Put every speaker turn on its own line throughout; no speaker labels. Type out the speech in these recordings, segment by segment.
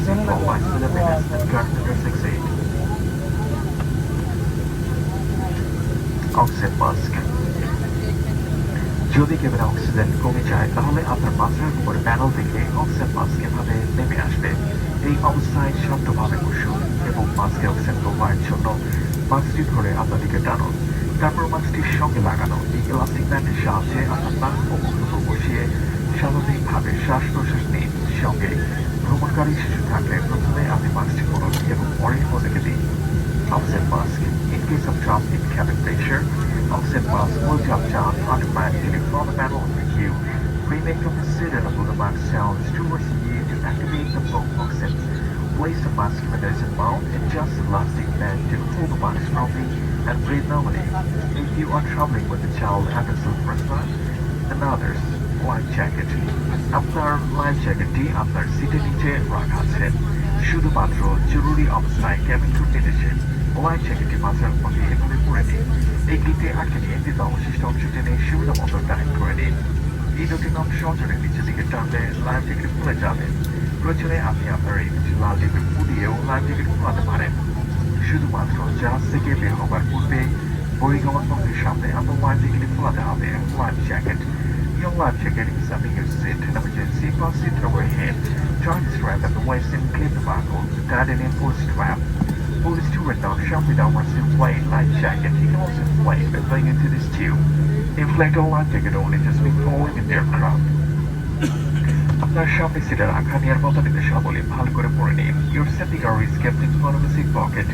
Seek all lines to the minutes and consider 6-8. Oxygen mask. যদি কেবল oxygen কমে যায় তাহলে আপনার মাথার উপরে প্যানেল থেকে অক্সিজেন মাস্ক এভাবে নেমে আসবে। এই অবস্থায় শান্তভাবে বসুন এবং মাস্কে অক্সিজেন কমার জন্য মাস্কটি ধরে আপনার দিকে টানুন। তারপর মাস্কটির সঙ্গে লাগানো এই ইলাস্টিক ব্যান্ডের সাহায্যে আপনার নাক ও মুখের উপর বসিয়ে স্বাভাবিকভাবে শ্বাস প্রশ্বাস নিন। সঙ্গে ভ্রমণকারী শিশু থাকলে প্রথমে আপনি মাস্কটি পরুন এবং পরে অন্যকে দিন। Oxygen mask. In case of drop in cabin pressure, oxygen mask will drop down automatically from the panel with you. Remain considered above the mask sounds towards you to activate the bulb oxygen. Place the mask when there is a mount and just elastic band to hold the mask firmly and breathe normally. If you are traveling with a child under self-asthma and others, life jacket. আপনার life জ্যাকেটটি আপনার সিটের নিচে রাখা আছে। শুধুমাত্র জরুরি অবস্থায় cabin crew নির্দেশে লাইফ জ্যাকেটটি মাথার উপর দিয়ে এভাবে পরে নিন। এই গ্রিপে আটকে নিয়ে কিন্তু অবশিষ্ট অংশ টেনে সুবিধা মতো টাইট করে নিন। এই দুটি নখ সহজরে নিচের দিকে টানলে লাইফ জ্যাকেট খুলে যাবে। প্রয়োজনে আপনি আপনার এই লাল টেপে পুড়িয়েও লাইফ জ্যাকেট খোলাতে পারেন। শুধুমাত্র জাহাজ থেকে বের হবার পূর্বে বহির্গমন পথের সামনে আপনার লাইফ জ্যাকেটটি খোলাতে হবে। Life jacket Your life jacket is under your seat. In emergency, pass it over your head. Tie the strap at the waist and clip the buckle. Tighten and pull strap. Pull the steward down sharply downwards to inflate life jacket. You can also inflate by playing into this tube. Inflate a life jacket only just before leaving the aircraft. আপনার সামনে সিটে রাখা নিরাপত্তা নির্দেশাবলী ভালো করে পড়ে নিন। Your safety gear is kept in front of the seat pocket.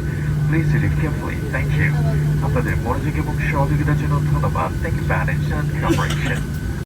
Please read it carefully. Thank you. আপনাদের মনোযোগ এবং সহযোগিতার জন্য ধন্যবাদ। Thank you for your attention and cooperation.